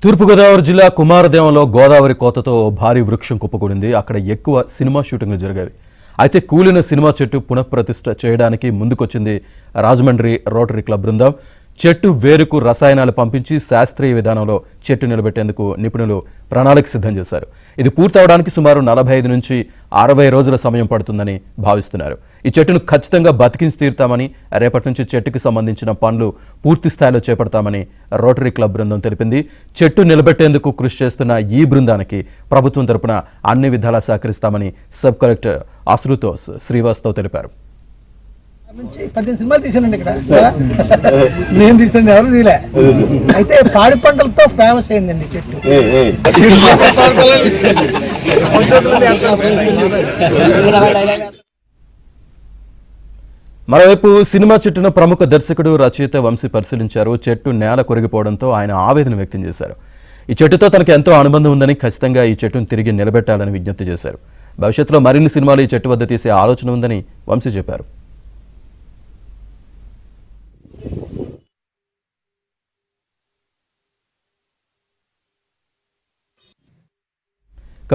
తూర్పుగోదావరి జిల్లా కుమారదేవంలో గోదావరి కోతతో భారీ వృక్షం కుప్పకూడింది. అక్కడ ఎక్కువ సినిమా షూటింగ్లు జరిగాయి. అయితే కూలిన సినిమా చెట్టు పునఃప్రతిష్ఠ చేయడానికి ముందుకొచ్చింది రాజమండ్రి రోటరీ క్లబ్ బృందం. చెట్టు వేరుకు రసాయనాలు పంపించి శాస్త్రీయ విధానంలో చెట్టు నిలబెట్టేందుకు నిపుణులు ప్రణాళిక సిద్ధం చేశారు. ఇది పూర్తవడానికి సుమారు 45 నుంచి 60 రోజుల సమయం పడుతుందని భావిస్తున్నారు. ఈ చెట్టును ఖచ్చితంగా బతికించి తీరుతామని, రేపటి నుంచి చెట్టుకు సంబంధించిన పనులు పూర్తి స్థాయిలో చేపడతామని రోటరీ క్లబ్ బృందం తెలిపింది. చెట్టు నిలబెట్టేందుకు కృషి చేస్తున్న ఈ బృందానికి ప్రభుత్వం తరపున అన్ని విధాలా సహకరిస్తామని సబ్ కలెక్టర్ అశ్రుతోష్ శ్రీవాస్తవ్ తెలిపారు. 18 సినిమాలు తీసానండి ఇక్కడ. నేను తీసాను, ఎవరు తీలే. అయితే పాడి పంటలతో ఫేమస్ అయిందండి చెట్టు. మరోవైపు సినిమా చెట్టును ప్రముఖ దర్శకుడు రచయిత వంశీ పరిశీలించారు. చెట్టు నేల కొరిగిపోవడంతో ఆయన ఆవేదన వ్యక్తం చేశారు. ఈ చెట్టుతో తనకు ఎంతో అనుబంధం ఉందని, ఖచ్చితంగా ఈ చెట్టును తిరిగి నిలబెట్టాలని విజ్ఞప్తి చేశారు. భవిష్యత్తులో మరిన్ని సినిమాలు ఈ చెట్టు వద్ద తీసే ఆలోచన ఉందని వంశీ చెప్పారు.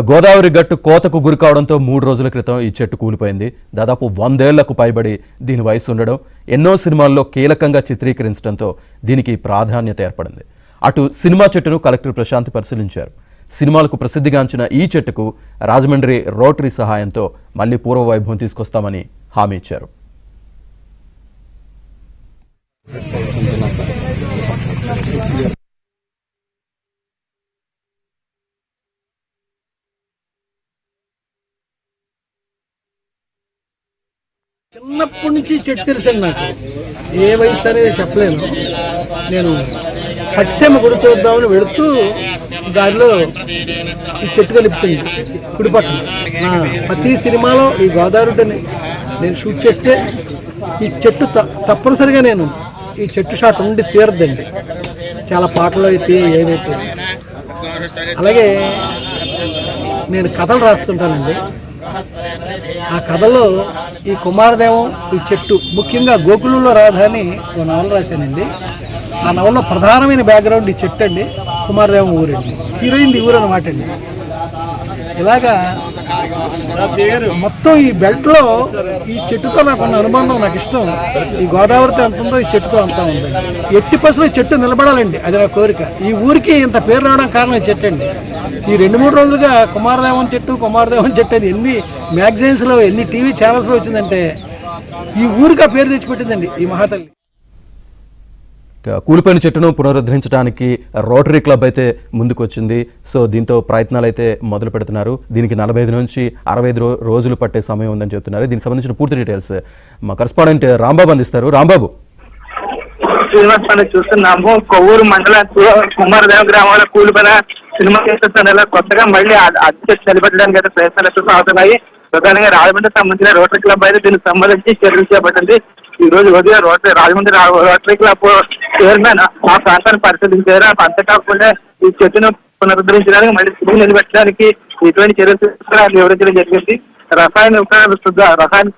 గోదావరి గట్టు కోతకు గురికావడంతో 3 రోజుల క్రితం ఈ చెట్టు కూలిపోయింది. దాదాపు 100 ఏళ్లకు పైబడి దీని వయసు ఉండడం, ఎన్నో సినిమాల్లో కీలకంగా చిత్రీకరించడంతో దీనికి ప్రాధాన్యత ఏర్పడింది. అటు సినిమా చెట్టును కలెక్టర్ ప్రశాంత్ పరిశీలించారు. సినిమాలకు ప్రసిద్ధిగాంచిన ఈ చెట్టుకు రాజమండ్రి రోటరీ సహాయంతో మళ్లీ పూర్వ వైభవం తీసుకొస్తామని హామీ ఇచ్చారు. చిన్నప్పటి నుంచి చెట్టు తెలుసండి నాకు. ఏ వయసు అనేది చెప్పలేను. నేను పట్టిసీమ గుడి చూద్దామని వెళుతూ దారిలో ఈ చెట్టు కనిపించింది కుడి పక్కన. నా ప్రతి సినిమాలో ఈ గోదావరిని నేను షూట్ చేస్తే ఈ చెట్టు తప్పనిసరిగా నేను ఈ చెట్టు షాట్ ఉండి తీరద్దండి. చాలా పాటలు అయితే ఏవైతే. అలాగే నేను కథలు రాస్తుంటానండి. ఆ కథలో ఈ కుమారదేవం, ఈ చెట్టు, ముఖ్యంగా గోకులంలో రాధాని ఒక నవల రాశానండి. ఆ నవల్లో ప్రధానమైన బ్యాక్గ్రౌండ్ ఈ చెట్టు అండి. కుమారదేవం ఊరండి, హీరోయిన్ ఊరు అనమాట అండి. ఇలాగా మొత్తం ఈ బెల్ట్లో ఈ చెట్టుతో నాకున్న అనుబంధం, నాకు ఇష్టం. ఈ గోదావరితో ఎంత ఉందో ఈ చెట్టుతో అంతా ఉందండి. ఎట్టి పసులు ఈ చెట్టు నిలబడాలండి, అది నా కోరిక. ఈ ఊరికి ఇంత పేరు రావడం కారణం ఈ చెట్టు అండి. ఈ 2-3 రోజులుగా కుమారదేవం చెట్టు అని ఎన్ని మ్యాగజైన్స్లో, ఎన్ని టీవీ ఛానల్స్లో వచ్చిందంటే ఈ ఊరికి ఆ పేరు తెచ్చిపెట్టిందండి ఈ మహాతల్లి. కూలిపోయిన చెట్టును పునరుద్ధరించడానికి రోటరీ క్లబ్ అయితే ముందుకొచ్చింది. సో దీంతో ప్రయత్నాలు అయితే మొదలు పెడుతున్నారు. దీనికి 45 నుంచి 65 రోజులు పట్టే సమయం ఉందని చెప్తున్నారు. దీనికి సంబంధించిన పూర్తి డీటెయిల్స్ మా కరెస్పాండెంట్ రాంబాబు అందిస్తారు. రాంబాబు, శ్రీనివాస్ మనం చూస్తున్నాము. కొవ్వూరు మండలం కుమారదేవ గ్రామంలో కూలిపోయిన సినిమా చేస్తున్న కొత్తగా మళ్ళీ అద్దె నిలబెట్టడానికి అయితే ప్రయత్నాలు సాగుతున్నాయి. ప్రధానంగా రాజమండ్రి సంబంధించిన రోటరీ క్లబ్ అయితే దీనికి సంబంధించి చర్యలు చేపట్టింది. ఈ రోజు ఉదయం రాజమండ్రి రోటరీ క్లబ్ చైర్మన్ ఆ ప్రాంతాన్ని పరిశీలించారు. అంతేకాకుండా ఈ చెట్టును పునరుద్ధరించడానికి, మళ్ళీ తిరిగి నిలబెట్టడానికి ఎటువంటి చర్యలు వివరించడం జరిగింది. రసాయన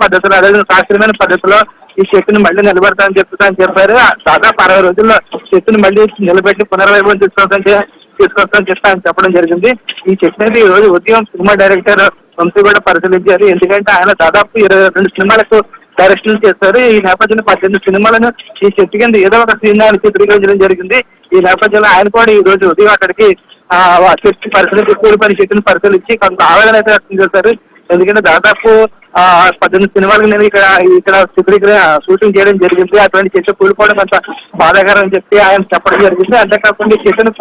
పద్ధతులు, అదే శాస్త్రీయమైన పద్ధతిలో ఈ చెట్టును మళ్ళీ నిలబెడతామని చెప్పారు. దాదాపు 60 రోజుల్లో చెట్టును మళ్ళీ నిలబెట్టి పునర్వైభవం తీసుకొస్తామని చెప్పడం జరిగింది. ఈ చెట్టు అనేది ఈ రోజు ఉదయం సినిమా డైరెక్టర్ వంశీ కూడా పరిశీలించారు. ఎందుకంటే ఆయన దాదాపు 22 సినిమాలకు డైరెక్షన్ చేస్తారు. ఈ నేపథ్యంలో 18 సినిమాలను ఈ చెట్టు కింద ఏదో ఒక సినిమాను చిత్రీకరించడం జరిగింది. ఈ నేపథ్యంలో ఆయన కూడా ఈ రోజు ఉదయం అక్కడికి చెట్టు పరిశీలించి, కూలిపోయిన చెట్టును పరిశీలించి కొంత ఆవేదన అయితే వ్యక్తం చేశారు. ఎందుకంటే దాదాపు 18 సినిమాలకు నేను ఇక్కడ షూటింగ్ చేయడం జరిగింది. అటువంటి చెట్టు కూలిపోవడం అంత బాధాకరం అని చెప్పి ఆయన చెప్పడం జరిగింది. అంతేకాకుండా చెట్టును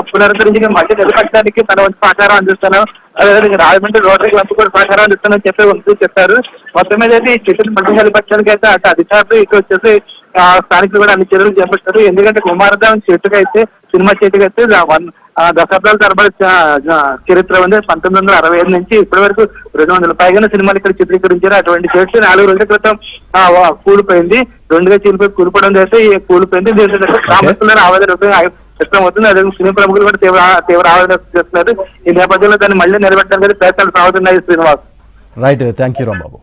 పునరుద్ధరించి మళ్ళీ నిలబెట్టడానికి తన వంతు సహకారం అందిస్తాను, అదేవిధంగా రాజమండ్రి రోటరీ క్లబ్ కూడా సహకారం అందిస్తానని చెప్పి వంశీ చెప్పారు. మొత్తం మీద అయితే ఈ చెట్టును మళ్ళీ నిలబెట్టడానికి అయితే అటు అధికారులు, ఇటు వచ్చేసి స్థానికులు కూడా అన్ని చర్యలు చేపట్టారు. ఎందుకంటే కుమారదేవం చెట్టుకైతే, సినిమా చెట్టుకైతే దశాబ్దాల తరబడి చరిత్ర ఉంది. 1965 నుంచి ఇప్పటి వరకు 200 పైగా సినిమాలు ఇక్కడ చిత్రీకరించారు. అటువంటి చెట్టు 4 రోజుల క్రితం కూలిపోయింది. 2గా కూలిపోవడం అయితే కూలిపోయింది. దీంతో గ్రామస్తులను ఆవేదన వ్యక్తం అవుతుంది. అదే సినీ ప్రముఖులు కూడా తీవ్ర ఆవేదన చేస్తున్నారు. ఈ నేపథ్యంలో దాన్ని మళ్ళీ నిలబెట్టడానికి ప్రయత్నాలు సాగుతున్నాయి. Srinivas, right, thank you Rambabu.